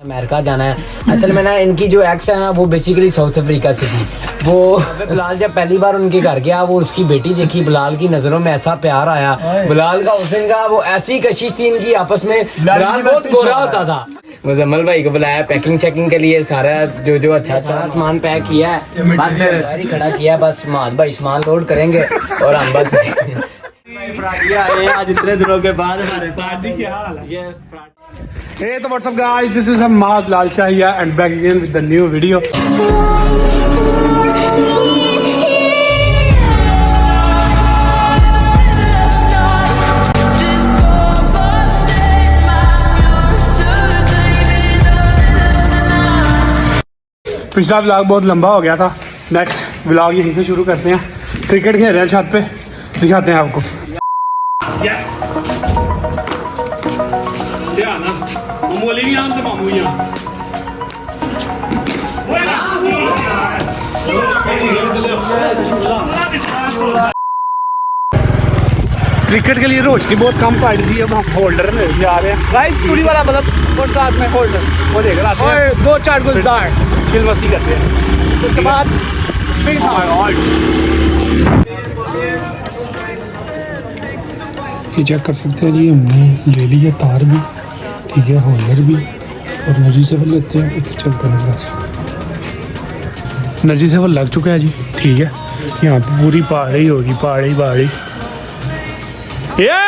America जाना है। असल में ना इनकी जो एक्स है ना वो बेसिकली साउथ अफ्रीका से थी। वो बिलाल जब पहली बार उनके घर गया वो उसकी बेटी देखी, बिलाल की नज़रों में ऐसा प्यार आया, बिलाल का हुसैन का वो ऐसी कशिश थी इनकी आपस में। बिलाल बहुत गोरा होता था। मुजम्मल भाई को बुलाया पैकिंग शैकिंग के लिए, सारा जो अच्छा सामान पैक किया है, बस गाड़ी खड़ा किया, बस माद भाई सामान लोड करेंगे और हम बस आज इतने दिनों के बाद हमारे साथ जी क्या हाल है? Hey, so what's up guys? This is Hamad Lalcha here and back again with the new video. पिछला व्लॉग बहुत लंबा हो गया था, नेक्स्ट व्लॉग यहीं से शुरू करते हैं। क्रिकेट खेल रहे हैं छत पे, दिखाते हैं आपको। क्रिकेट के लिए रोशनी बहुत कम पड़ रही है, अब हम होल्डर में जा रहे हैं गाइस, चूड़ी वाला मतलब और साथ में होल्डर वो लेकर आते हैं और 2-4 गुलदार चिल मस्ती करते हैं। उसके बाद ये चेक कर सकते हैं जी, हमने ले लिया तार भी, ठीक है, होल्डर भी और नजी से वो लेते हैं तो चलते हैं। बस नजी से वो लग चुका है जी, ठीक है। यहाँ पे पूरी पहाड़ी होगी, पहाड़ी ये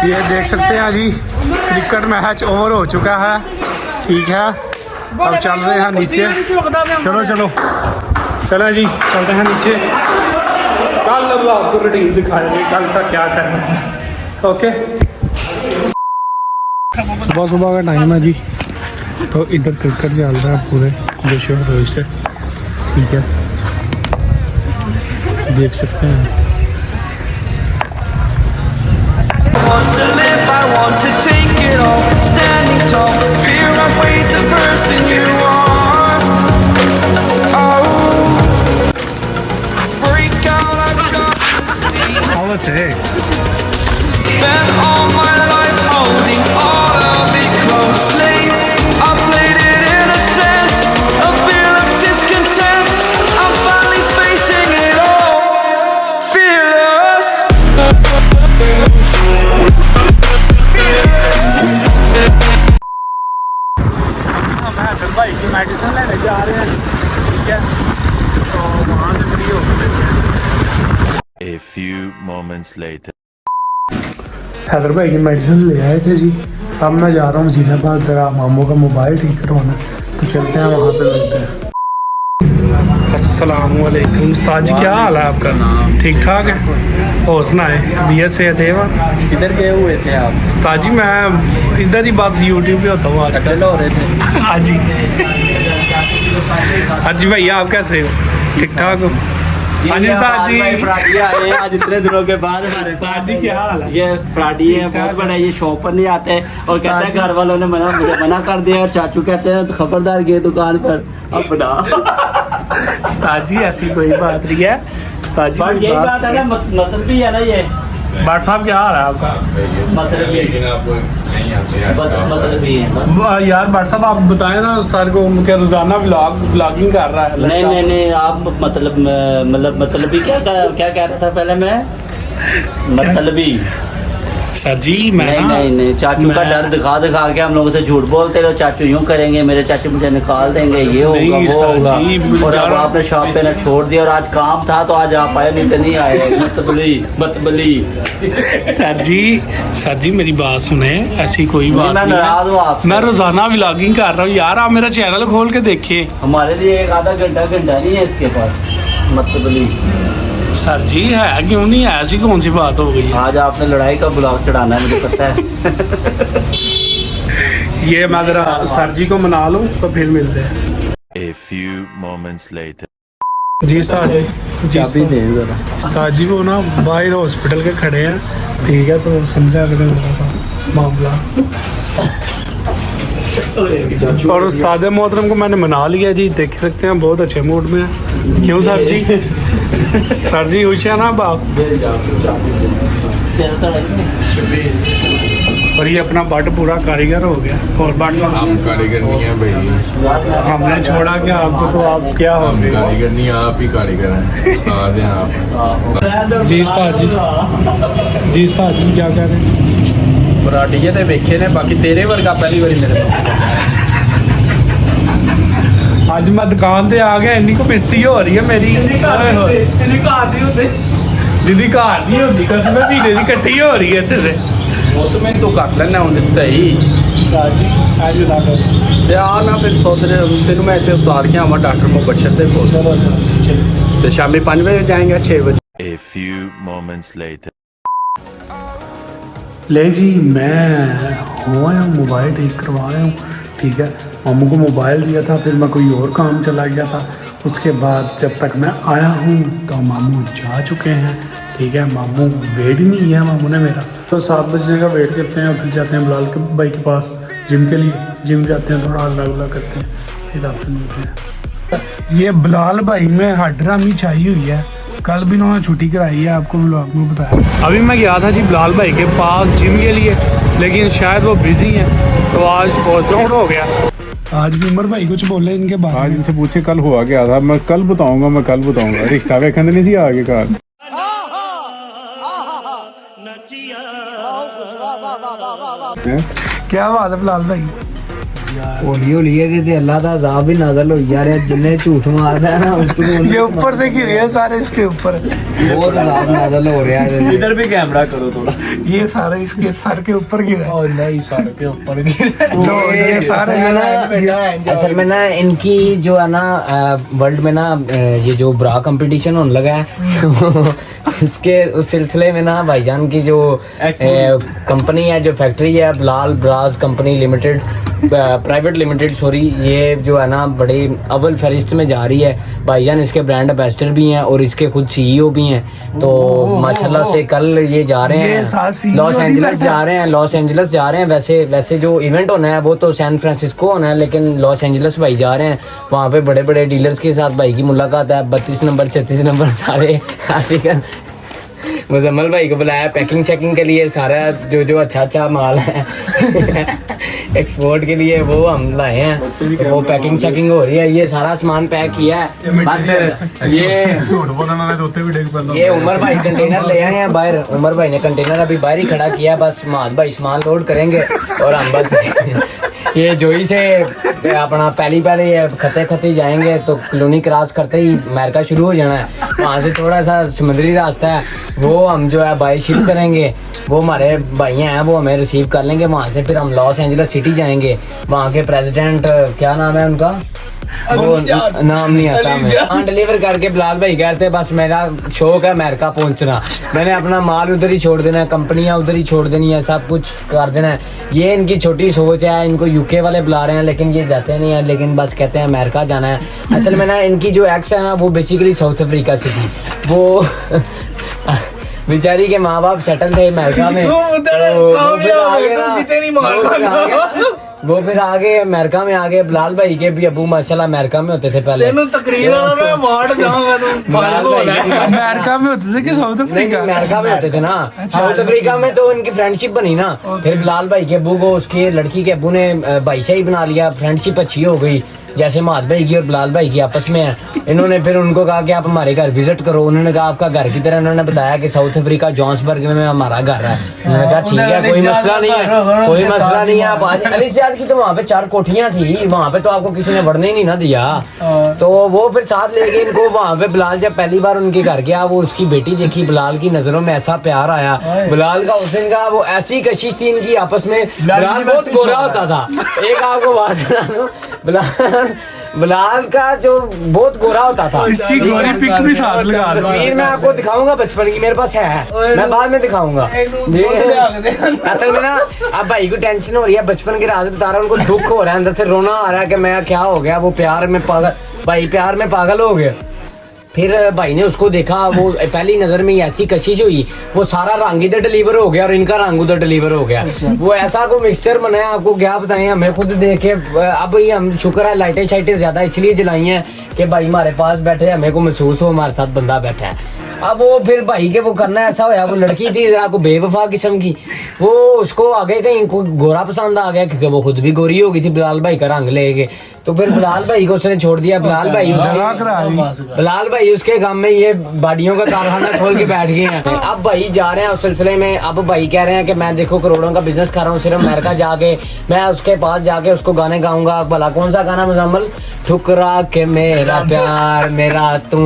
ये देख सकते हैं जी, क्रिकेट मैच ओवर हो चुका है, ठीक है। अब चल रहे हैं नीचे, चलो चलो जी, चलते हैं नीचे। कल अब आपको रूटीन दिखाएंगे कल का क्या करना है, ओके। सुबह का टाइम है जी, तो इधर क्रिकेट चल रहा है पूरे देश और से, ठीक है, देख सकते हैं। Want to live, I want to take it all. Standing tall, fear I weigh the person you are. Oh, break out, I've got to see. How was it? Spent all my life holding all of it closely. I played it innocent, a feel of discontent. I'm finally facing it all, fearless. भाई की medicine लेने जा रहे हैं, ठीक है, तो वहाँ से फ्री हो गए। A few moments later. Haider भाई की मेडिसिन ले आए थे जी, अब मैं जा रहा हूँ वज़ीराबाद, ज़रा मामू का मोबाइल ठीक करवाना, तो चलते हैं वहाँ पे मिलते हैं। अस्सलाम वालेकुम साजी, क्या हाल है आपका? ठीक ठाक है, और सुनाए तबीयत से थे? किधर गए हुए थे आप? ताजी मैं इधर ही बस यूट्यूब पे होता हूँ आज। अकेले हो रहे थे? हाँ जी। हाँ जी भैया, आप कैसे हो? ठीक ठाक हो? हाँ जी उस्ताद जी, आए आज इतने दिनों के बाद हमारे उस्ताद जी क्या हाल है? ये फ्राडी है, बहुत बड़ा, ये शॉप पर नहीं आते और कहते हैं घर वालों ने मुझे मना कर दिया, और चाचू कहते हैं खबरदार गए दुकान पर अब बना। उस्ताद जी ऐसी कोई बात नहीं है, उस्ताद जी यही बात है ना, मतलब भी है ना ये। भाट साहब क्या हाल है आपका? मतलब भी है यार भाट साहब आप बताएं ना सर को, क्या रोजाना व्लॉगिंग कर रहा है? नहीं आप मतलब भी क्या कह रहा था पहले मैं? मतलबी सर जी मैं नहीं चाचू का डर दिखा के हम लोगों से झूठ बोलते रहो, चाचू यूं करेंगे, मेरे चाचू मुझे निकाल देंगे, ये होगा वो होगा, और अब आपने शॉप पे ना छोड़ दिया, और आज काम था तो आज आप आए, नहीं तो नहीं आए। मतबली सर जी मेरी बात सुने, ऐसी कोई बात मैं नाराज हूँ आपसे। मैं रोजाना व्लॉगिंग कर रहा हूँ यार, आप मेरा चैनल खोल के देखिए। हमारे लिए एक आधा घंटा नहीं है इसके पास। मतबली सर जी है क्यों नहीं है, ऐसी कौन सी बात हो गई है? आज आपने लड़ाई का ब्लॉग चढ़ाना है, मुझे पता है। ये मैं जरा सर जी को मना लूँ तो फिर मिलते हैं। A few moments later. जी साहब जी साहब जी वो ना बाहर हॉस्पिटल के खड़े हैं, ठीक है, तो समझा अगर मामला। और उस सादे मोहतरम को मैंने मना लिया जी, देख सकते हैं बहुत अच्छे मूड में है। क्यों सर जी? सर जी खुश है ना बाप? और ये अपना बट पूरा कारीगर हो गया। और बट आप कारीगर नहीं है भाई, हमने छोड़ा क्या आपको, तो आप क्या हो हम गए? कारीगर नहीं, आप ही कारीगर हैं, उस्ताद हैं आप। जी साहब जी, जी साहब जी क्या कह रहे हैं? पराठिए ते वेखे ने, बाकी तेरे वर्गा पहली बारी मेरे आज मैं दुकान पे आ गया, इन्हीं को बेइज्जती हो रही है मेरी। दीदी घर नहीं होती, कसम महीने की इकट्ठी हो रही है तेरे। वो तो मैं तो कर लेना हूँ सही ते आ ना, फिर सोच रहे तेन मैं इतने उतार के आवा डॉक्टर मुबशर के कोल, तो शामी 5 बजे जाएंगे 6 बजे। A few moments later. ले जी मैं हुआ हूँ, मोबाइल ठीक करवा रहा हूँ, ठीक है। मामू को मोबाइल दिया था, फिर मैं कोई और काम चला गया था। उसके बाद जब तक मैं आया हूँ तो मामू जा चुके हैं, ठीक है। मामू वेट ही नहीं किया मामू ने मेरा, तो 7 बजे का वेट करते हैं और फिर जाते हैं बिलाल के भाई के पास जिम के लिए। जिम जाते हैं, थोड़ा हल्ला गुल्ला करते हैं, फिर आपसे मिलते हैं। ये बिलाल भाई में हड्रामी छाई हुई है, कल भी उन्होंने छुट्टी कराई है, आपको ब्लॉग में बताया। अभी मैं गया था जी बिलाल भाई के पास जिम के लिए, लेकिन शायद वो बिजी हैं, तो आज पोस्टपोन हो गया। आज भी उमर भाई कुछ बोले इनके बारे में। आज इनसे पूछे कल हुआ क्या था, मैं कल बताऊंगा। रिश्ता वेखन नहीं सी आगे का। क्या बात है बिलाल भाई? हौली हौली ते अल्लाह दा अज़ाब भी नाज़िल हो जा रहा है, जिन्हें झूठ मारदा है ना उसको ये ऊपर से गिरे हैं सारे, इसके ऊपर बहुत अज़ाब नाज़िल हो रहा है। इधर भी कैमरा करो थोड़ा। ये सारे इसके सर के ऊपर गिरे हैं। और नहीं सर के ऊपर गिरा। तो ये सारे असल में ना इनकी जो है ना वर्ल्ड में ना ये जो ब्रा कंपटीशन होने लगा है इसके उस सिलसिले में ना भाईजान की जो कंपनी है, जो फैक्ट्री है Bilal bras company limited private limited sorry, ये जो है ना बड़े अव्वल फहरिस्त में जा रही है। भाईजान इसके ब्रांड एम्बेसडर भी हैं और इसके खुद सीईओ भी हैं। तो माशाल्लाह से कल ये जा रहे हैं लॉस एंजलिस जा रहे हैं। वैसे जो इवेंट होना है वो तो सैन फ्रांसिस्को होना है, लेकिन लॉस एंजलिस भाई जा रहे हैं। वहाँ पे बड़े बड़े डीलर्स के साथ भाई की मुलाकात है। 32 नंबर 36 नंबर सारे आर्टिकल मुजम्मल भाई को बुलाया पैकिंग चेकिंग के लिए। सारा जो अच्छा माल है एक्सपोर्ट के लिए वो हम लाए हैं, तो वो पैकिंग चेकिंग हो रही है। ये सारा सामान पैक किया है, बस ये उमर भाई कंटेनर ले आए हैं बाहर। उमर भाई ने कंटेनर अभी बाहर ही खड़ा किया है, बस माद भाई सामान लोड करेंगे और हम बस ये जोई से अपना पहली खते जाएंगे, तो कॉलोनी क्रॉस करते ही अमेरिका शुरू हो जाना है। वहाँ से थोड़ा सा समुद्री रास्ता है, वो हम जो है बाई शिप करेंगे। वो हमारे भाई हैं, वो हमें रिसीव कर लेंगे। वहाँ से फिर हम लॉस एंजलिस सिटी जाएंगे। वहाँ के प्रेसिडेंट क्या नाम है उनका, वो नाम नहीं आता हमें। हाँ डिलीवर करके बिलाल भाई कहते बस मेरा शौक है अमेरिका पहुंचना, मैंने अपना माल उधर ही छोड़ देना है, कंपनियां उधर ही छोड़ देनी है, सब कुछ कर देना है। ये इनकी छोटी सोच है। इनको यूके वाले बुला रहे हैं लेकिन ये जाते नहीं है, लेकिन बस कहते हैं अमेरिका जाना है। असल में ना इनकी जो एक्स है ना वो बेसिकली साउथ अफ्रीका से थी। वो बेचारी के माँ बाप सेटल थे अमेरिका में, वो फिर आगे अमेरिका में आगे। बिलाल भाई के भी अबू माशाल्लाह अमेरिका में होते थे पहले। अमेरिका में होते थे कि साउथ अफ्रीका? अमेरिका में होते थे ना। साउथ अफ्रीका में तो उनकी फ्रेंडशिप बनी ना, फिर बिलाल भाई के अबू को उसके लड़की के अबू ने भाईशाही बना लिया, फ्रेंडशिप अच्छी हो गई। जैसे माद भाई की और बिलाल भाई की आपस में है। इन्होंने फिर उनको कहा कि आप हमारे घर विजिट करो। उन्होंने कहा आपका घर की तरह, उन्होंने बताया कि साउथ अफ्रीका जॉन्सबर्ग में हमारा घर है। उन्होंने कहा ठीक है कोई मसला नहीं है, कोई मसला नहीं है, आप आज अलीसियाद की तो वहाँ पे 4 कोठियाँ थी, वहाँ पे तो आपको किसी ने बढ़ने ही नहीं ना दिया। तो वो फिर साथ ले गए इनको वहाँ पे। बिलाल जब पहली बार उनके घर गया, वो उसकी बेटी देखी, बिलाल की नजरों में ऐसा प्यार आया। बिलाल का हुसैन का वो ऐसी कशिश थी इनकी आपस में। बिलाल बहुत गोरा होता था। एक आपको बात बता दूं, बिलाल बिलाल का जो बहुत गोरा होता था, इसकी गोरी पिक भी साथ लगा दो। तस्वीर मैं आपको दिखाऊंगा बचपन की, मेरे पास है, मैं बाद में दिखाऊंगा। असल में ना अब भाई को टेंशन हो रही है, बचपन की राज बता रहा हूँ, उनको दुख हो रहा है, अंदर से रोना आ रहा है कि मैं क्या हो गया, वो प्यार में पागल, भाई प्यार में पागल हो गया। फिर भाई ने उसको देखा, वो पहली नजर में ही ऐसी कशिश हुई, वो सारा रंग इधर डिलीवर हो गया और इनका रंग उधर डिलीवर हो गया। वो ऐसा को मिक्सचर बनाया, आपको क्या बताएं, हमें खुद देख के अब ही हम शुक्र है लाइटें शाइटें ज्यादा इसलिए जलाई हैं कि भाई हमारे पास बैठे, हमें को महसूस हो हमारे साथ बंदा बैठा है। अब वो फिर भाई के वो करना ऐसा होया, वो लड़की थी जरा को बेवफा किस्म की, वो उसको आगे कहीं को गोरा पसंद आ गया क्योंकि वो खुद भी गोरी हो गई थी, बिलाल भाई का रंग लेके, तो फिर बिलाल भाई को उसने छोड़ दिया। बिलाल भाई उसके गांव में ये बाडियों का कारखाना खोल के बैठ गए हैं। अब भाई जा रहे हैं उस सिलसिले में, अब भाई कह रहे हैं कि मैं देखो करोड़ों का बिजनेस कर रहा हूँ, सिर्फ अमेरिका जाके मैं उसके पास जाके उसको गाने गाऊंगा। भला कौन सा गाना मुजम्मल? ठुकरा के मेरा प्यार मेरा तू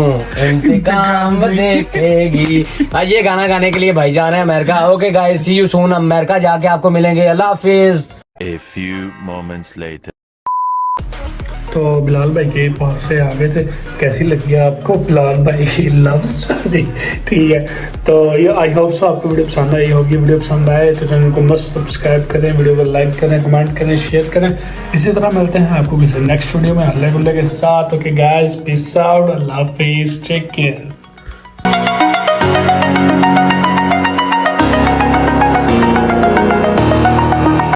इंतकाम देखेगी। आज ये गाना गाने के लिए भाई जा रहे हैं America. Okay guys, see you soon, America जाके आपको मिलेंगे, अल्लाह हाफिज। A few moments later. तो बिलाल भाई के पास से आ गए थे। कैसी लगी आपको बिलाल भाई की लव स्टोरी? ठीक है, तो ये आई होप सो आपको वीडियो पसंद आई होगी। वीडियो पसंद आए तो चैनल को मस्त सब्सक्राइब करें, वीडियो को लाइक करें, कमेंट करें, शेयर करें। इसी तरह मिलते हैं आपको किसी नेक्स्ट वीडियो में हल्ले गुल्ले के साथ। ओके गाइस, पीस आउट, अल्लाह हाफिज, टेक केयर।